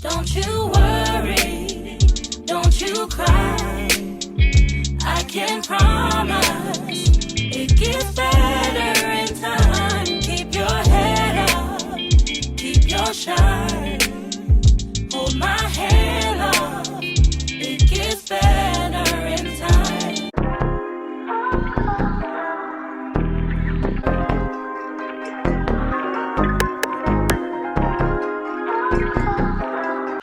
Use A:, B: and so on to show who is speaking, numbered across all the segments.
A: Don't you worry, don't you cry. I can promise it gets better in time. Keep your head up, keep your shine. Hold my hand up, it gets better in time.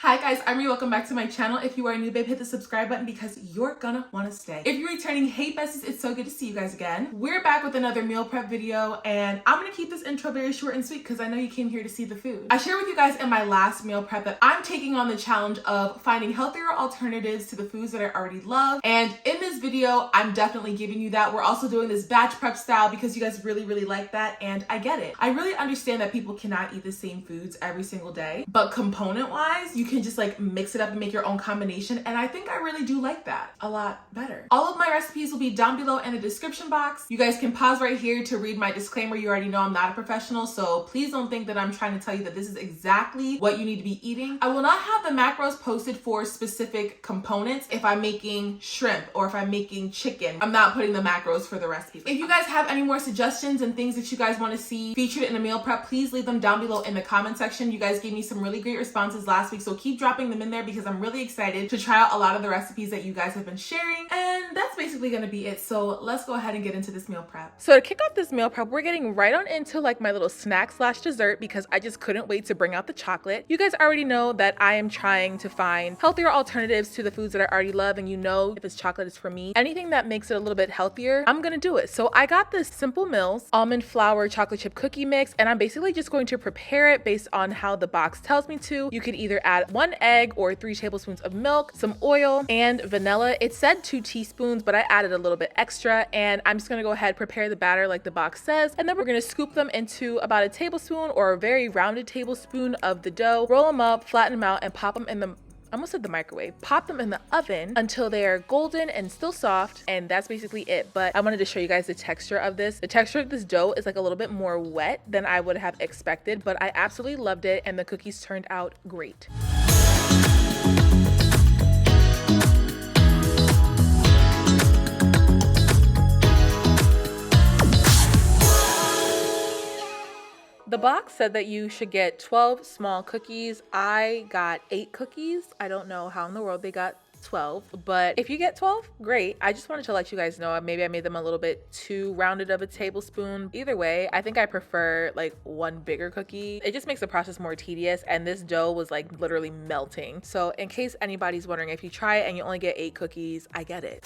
B: Hi guys, I'm Ree. Welcome back to my channel. If you are new, babe, hit the subscribe button because you're gonna want to stay. If you're returning, hey besties, it's so good to see you guys again. We're back with another meal prep video, and I'm gonna keep this intro very short and sweet because I know you came here to see the food. I shared with you guys in my last meal prep that I'm taking on the challenge of finding healthier alternatives to the foods that I already love, and in this video, I'm definitely giving you that. We're also doing this batch prep style because you guys really like that, and I get it. I really understand that people cannot eat the same foods every single day, but component-wise, you can just like mix it up and make your own combination, and I think I really do like that a lot better. All of my recipes will be down below in the description box. You guys can pause right here to read my disclaimer. You already know I'm not a professional, so please don't think that I'm trying to tell you that this is exactly what you need to be eating. I will not have the macros posted for specific components. If I'm making shrimp or if I'm making chicken, I'm not putting the macros for the recipes. If you guys have any more suggestions and things that you guys want to see featured in a meal prep, please leave them down below in the comment section. You guys gave me some really great responses last week, so keep dropping them in there because I'm really excited to try out a lot of the recipes that you guys have been sharing. And that's basically gonna be it. So let's go ahead and get into this meal prep. So to kick off this meal prep, we're getting right on into like my little snack slash dessert because I just couldn't wait to bring out the chocolate. You guys already know that I am trying to find healthier alternatives to the foods that I already love, and you know if it's chocolate, it's for me. Anything that makes it a little bit healthier, I'm gonna do it. So I got this Simple Mills almond flour chocolate chip cookie mix, and I'm basically just going to prepare it based on how the box tells me to. You could either add 1 egg or 3 tablespoons of milk, some oil, and vanilla. It said 2 teaspoons, but I added a little bit extra, and I'm just gonna go ahead, prepare the batter like the box says, and then we're gonna scoop them into about a tablespoon or a very rounded tablespoon of the dough, roll them up, flatten them out, and pop them in the I almost said the microwave. Pop them in the oven until they are golden and still soft, and that's basically it. But I wanted to show you guys the texture of this. The texture of this dough is like a little bit more wet than I would have expected, but I absolutely loved it, and the cookies turned out great. The box said that you should get 12 small cookies. I got 8 cookies. I don't know how in the world they got 12, but if you get 12, great. I just wanted to let you guys know maybe I made them a little bit too rounded of a tablespoon. Either way, I think I prefer like 1 bigger cookie. It just makes the process more tedious, and this dough was like literally melting. So in case anybody's wondering, if you try it and you only get 8 cookies, I get it.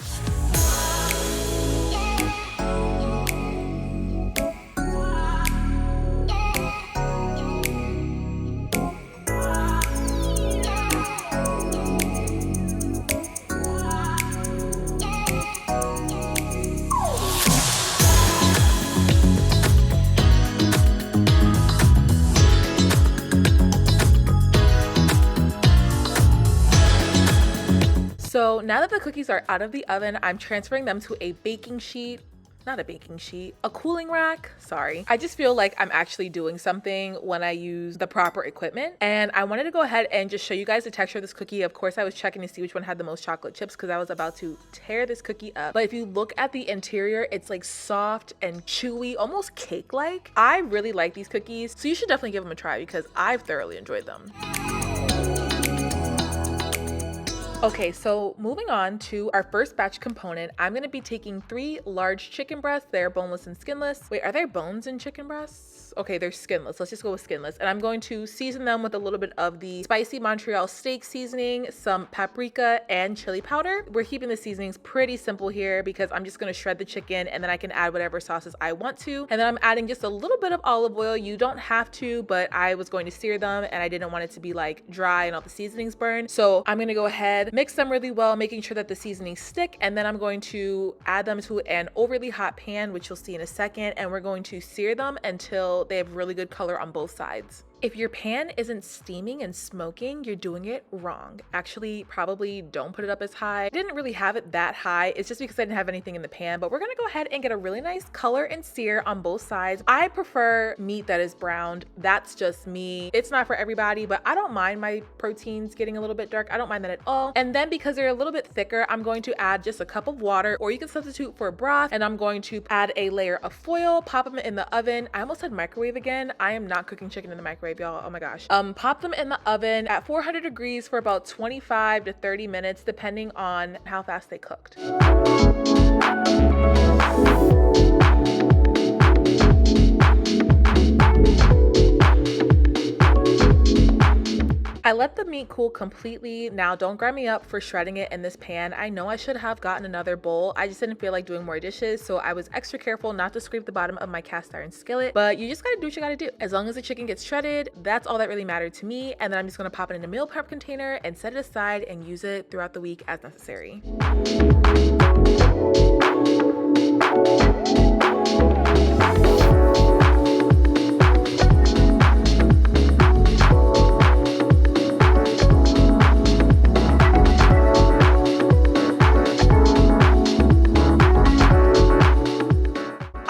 B: So now that the cookies are out of the oven, I'm transferring them to a baking sheet. Not a baking sheet, a cooling rack. Sorry. I just feel like I'm actually doing something when I use the proper equipment. And I wanted to go ahead and just show you guys the texture of this cookie. Of course, I was checking to see which one had the most chocolate chips because I was about to tear this cookie up. But if you look at the interior, it's like soft and chewy, almost cake-like. I really like these cookies, so you should definitely give them a try because I've thoroughly enjoyed them. Okay, so moving on to our first batch component, I'm gonna be taking 3 large chicken breasts. They're boneless and skinless. Wait, are there bones in chicken breasts? Okay, they're skinless. Let's just go with skinless. And I'm going to season them with a little bit of the spicy Montreal steak seasoning, some paprika, and chili powder. We're keeping the seasonings pretty simple here because I'm just gonna shred the chicken and then I can add whatever sauces I want to. And then I'm adding just a little bit of olive oil. You don't have to, but I was going to sear them and I didn't want it to be like dry and all the seasonings burn. So I'm gonna go ahead, mix them really well, making sure that the seasonings stick, and then I'm going to add them to an overly hot pan, which you'll see in a second, and we're going to sear them until they have really good color on both sides. If your pan isn't steaming and smoking, you're doing it wrong. Actually, probably don't put it up as high. I didn't really have it that high. It's just because I didn't have anything in the pan, but we're gonna go ahead and get a really nice color and sear on both sides. I prefer meat that is browned. That's just me. It's not for everybody, but I don't mind my proteins getting a little bit dark. I don't mind that at all. And then because they're a little bit thicker, I'm going to add just a cup of water, or you can substitute for broth, and I'm going to add a layer of foil, pop them in the oven. I almost said microwave again. I am not cooking chicken in the microwave, y'all. Oh my gosh. Pop them in the oven at 400 degrees for about 25 to 30 minutes, depending on how fast they cooked. I let the meat cool completely. Now, don't grind me up for shredding it in this pan. I know I should have gotten another bowl. I just didn't feel like doing more dishes, so I was extra careful not to scrape the bottom of my cast iron skillet. But you just gotta do what you gotta do. As long as the chicken gets shredded, that's all that really mattered to me. And then I'm just gonna pop it in a meal prep container and set it aside and use it throughout the week as necessary.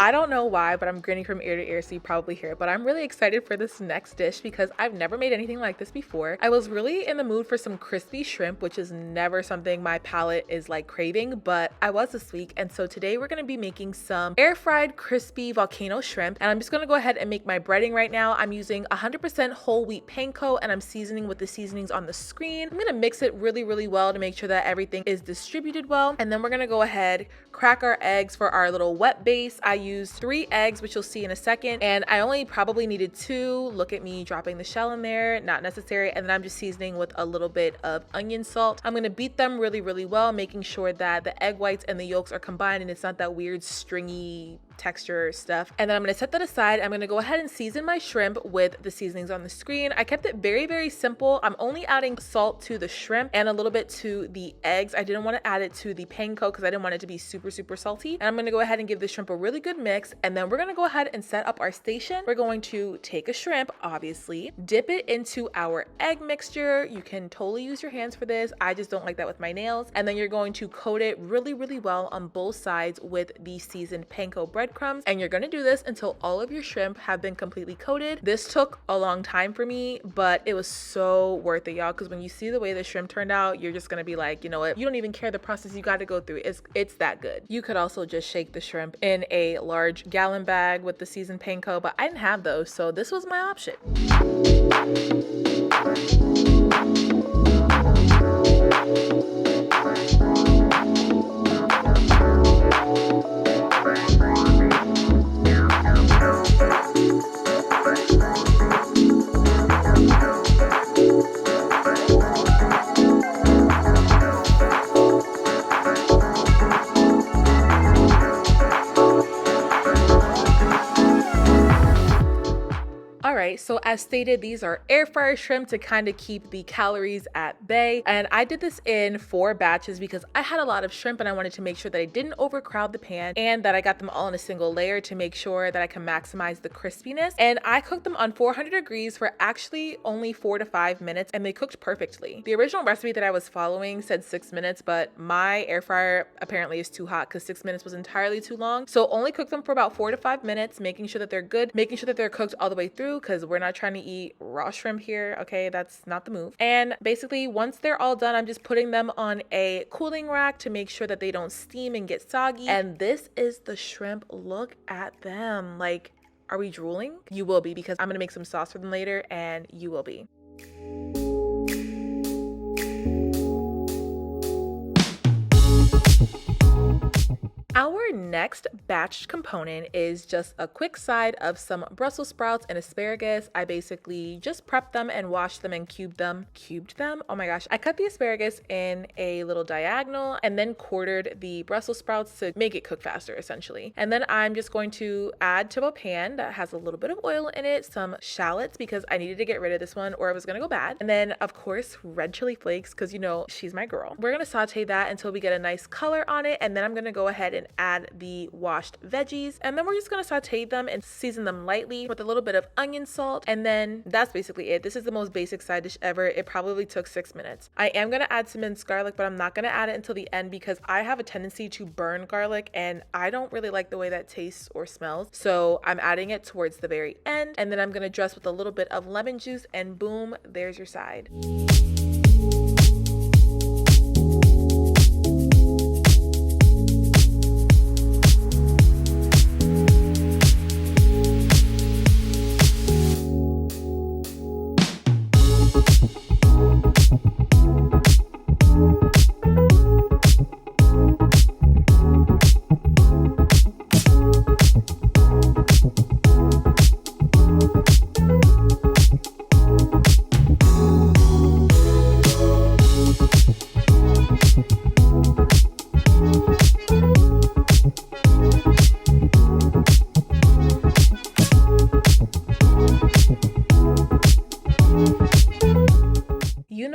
B: I don't know why, but I'm grinning from ear to ear, so you probably hear it, but I'm really excited for this next dish because I've never made anything like this before. I was really in the mood for some crispy shrimp, which is never something my palate is like craving, but I was this week. And so today we're gonna be making some air fried crispy volcano shrimp. And I'm just gonna go ahead and make my breading right now. I'm using 100% whole wheat panko, and I'm seasoning with the seasonings on the screen. I'm gonna mix it really, really well to make sure that everything is distributed well. And then we're gonna go ahead, crack our eggs for our little wet base. I used 3 eggs, which you'll see in a second, and I only probably needed 2. Look at me dropping the shell in there, not necessary. And then I'm just seasoning with a little bit of onion salt. I'm gonna beat them really, really well, making sure that the egg whites and the yolks are combined and it's not that weird stringy texture stuff. And then I'm gonna set that aside. I'm gonna go ahead and season my shrimp with the seasonings on the screen. I kept it very, very simple. I'm only adding salt to the shrimp and a little bit to the eggs. I didn't want to add it to the panko because I didn't want it to be super, super salty. And I'm gonna go ahead and give the shrimp a really good mix. And then we're gonna go ahead and set up our station. We're going to take a shrimp, obviously, dip it into our egg mixture. You can totally use your hands for this. I just don't like that with my nails. And then you're going to coat it really, really well on both sides with the seasoned panko breadcrumbs. And you're gonna do this until all of your shrimp have been completely coated. This took a long time for me, but it was so worth it, y'all, because when you see the way the shrimp turned out, you're just gonna be like, you know what, you don't even care the process you got to go through. It's that good. You could also just shake the shrimp in a large gallon bag with the seasoned panko, but I didn't have those, so this was my option. Alright, so as stated, these are air fryer shrimp to kind of keep the calories at bay. And I did this in 4 batches because I had a lot of shrimp and I wanted to make sure that I didn't overcrowd the pan and that I got them all in a single layer to make sure that I can maximize the crispiness. And I cooked them on 400 degrees for actually only 4 to 5 minutes, and they cooked perfectly. The original recipe that I was following said 6 minutes, but my air fryer apparently is too hot because 6 minutes was entirely too long. So only cook them for about 4 to 5 minutes, making sure that they're good, making sure that they're cooked all the way through, because we're not trying to eat raw shrimp here. Okay, that's not the move. And basically, once they're all done, I'm just putting them on a cooling rack to make sure that they don't steam and get soggy. And this is the shrimp. Look at them. Like, are we drooling? You will be, because I'm gonna make some sauce for them later, and you will be. Our next batch component is just a quick side of some Brussels sprouts and asparagus. I basically just prepped them and washed them and cubed them. Oh my gosh. I cut the asparagus in a little diagonal and then quartered the Brussels sprouts to make it cook faster, essentially. And then I'm just going to add to a pan that has a little bit of oil in it, some shallots, because I needed to get rid of this one or it was gonna go bad. And then, of course, red chili flakes, because you know she's my girl. We're gonna saute that until we get a nice color on it, and then I'm gonna go ahead and add the washed veggies, and then we're just gonna saute them and season them lightly with a little bit of onion salt, and then that's basically it. This is the most basic side dish ever. It probably took 6 minutes. I am gonna add some minced garlic, but I'm not gonna add it until the end because I have a tendency to burn garlic and I don't really like the way that tastes or smells. So I'm adding it towards the very end, and then I'm gonna dress with a little bit of lemon juice, and boom, there's your side.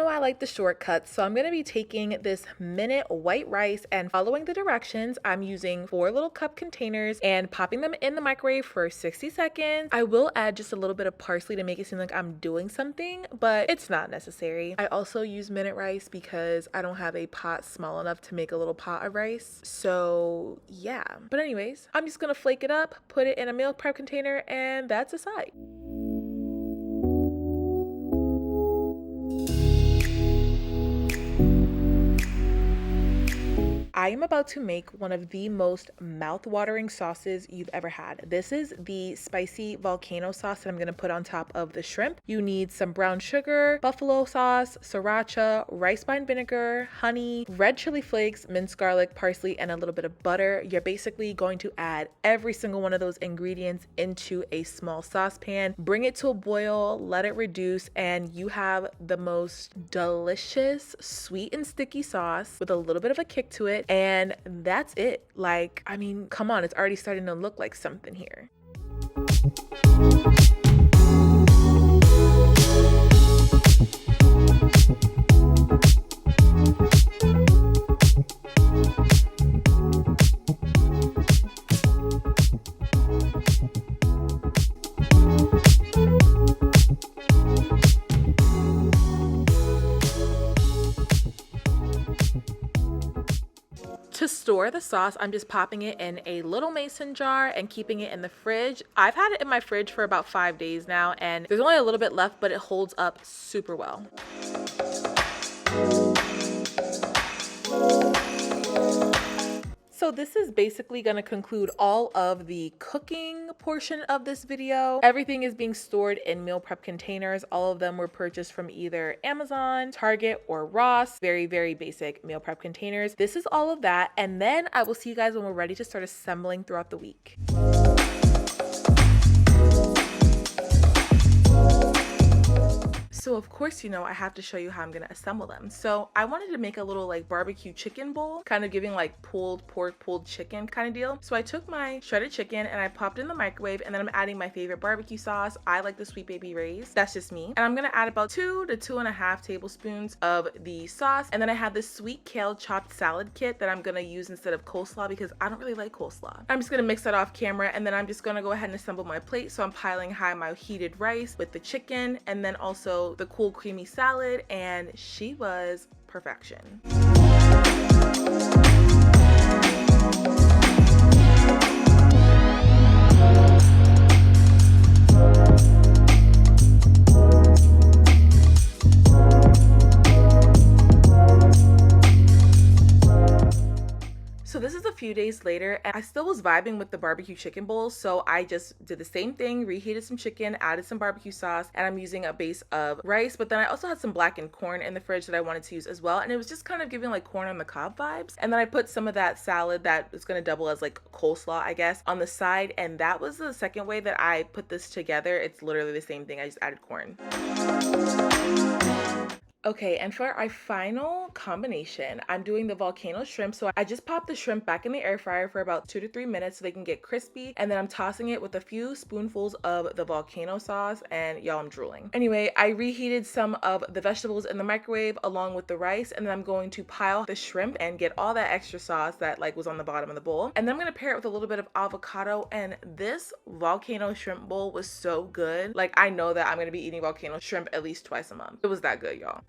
B: I like the shortcuts, so I'm going to be taking this minute white rice and following the directions. I'm using 4 little cup containers and popping them in the microwave for 60 seconds. I will add just a little bit of parsley to make it seem like I'm doing something, but it's not necessary. I also use minute rice because I don't have a pot small enough to make a little pot of rice. So yeah, but anyways, I'm just going to flake it up, put it in a meal prep container, and that's a side. I am about to make one of the most mouth-watering sauces you've ever had. This is the spicy volcano sauce that I'm going to put on top of the shrimp. You need some brown sugar, buffalo sauce, sriracha, rice wine vinegar, honey, red chili flakes, minced garlic, parsley, and a little bit of butter. You're basically going to add every single one of those ingredients into a small saucepan, bring it to a boil, let it reduce, and you have the most delicious, sweet and sticky sauce with a little bit of a kick to it. And that's it. Like, I mean, come on, it's already starting to look like something here. To store the sauce, I'm just popping it in a little mason jar and keeping it in the fridge. I've had it in my fridge for about 5 days now, and there's only a little bit left, but it holds up super well. So this is basically going to conclude all of the cooking portion of this video. Everything is being stored in meal prep containers. All of them were purchased from either Amazon, Target, or Ross. Very, very basic meal prep containers. This is all of that. And then I will see you guys when we're ready to start assembling throughout the week. So of course, you know, I have to show you how I'm gonna assemble them. So I wanted to make a little like barbecue chicken bowl, kind of giving like pulled pork, pulled chicken kind of deal. So I took my shredded chicken and I popped it in the microwave, and then I'm adding my favorite barbecue sauce. I like the Sweet Baby Ray's. That's just me. And I'm gonna add about 2 to 2.5 tablespoons of the sauce. And then I have this sweet kale chopped salad kit that I'm gonna use instead of coleslaw because I don't really like coleslaw. I'm just gonna mix that off camera, and then I'm just gonna go ahead and assemble my plate. So I'm piling high my heated rice with the chicken, and then also the cool creamy salad, and she was perfection. So this is a few days later, and I still was vibing with the barbecue chicken bowl, so I just did the same thing, reheated some chicken, added some barbecue sauce, and I'm using a base of rice, but then I also had some blackened corn in the fridge that I wanted to use as well, and it was just kind of giving like corn on the cob vibes. And then I put some of that salad that is going to double as like coleslaw, I guess, on the side, and that was the second way that I put this together. It's literally the same thing, I just added corn. Okay, and for our final combination, I'm doing the volcano shrimp. So I just popped the shrimp back in the air fryer for about 2 to 3 minutes so they can get crispy. And then I'm tossing it with a few spoonfuls of the volcano sauce, and y'all, I'm drooling. Anyway, I reheated some of the vegetables in the microwave along with the rice, and then I'm going to pile the shrimp and get all that extra sauce that like was on the bottom of the bowl. And then I'm gonna pair it with a little bit of avocado, and this volcano shrimp bowl was so good. Like, I know that I'm gonna be eating volcano shrimp at least twice a month. It was that good, y'all.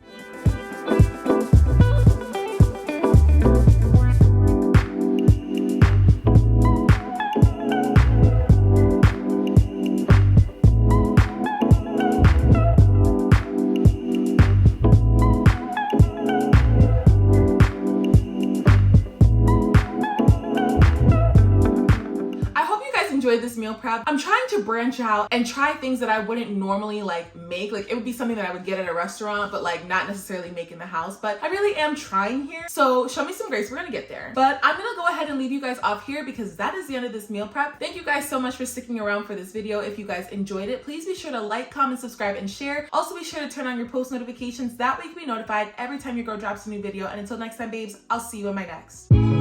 B: Enjoyed this meal prep. I'm trying to branch out and try things that I wouldn't normally like make. Like, it would be something that I would get at a restaurant, but like not necessarily make in the house. But I really am trying here. So show me some grace. We're gonna get there. But I'm gonna go ahead and leave you guys off here because that is the end of this meal prep. Thank you guys so much for sticking around for this video. If you guys enjoyed it, please be sure to like, comment, subscribe, and share. Also be sure to turn on your post notifications. That way you can be notified every time your girl drops a new video. And until next time, babes, I'll see you in my next.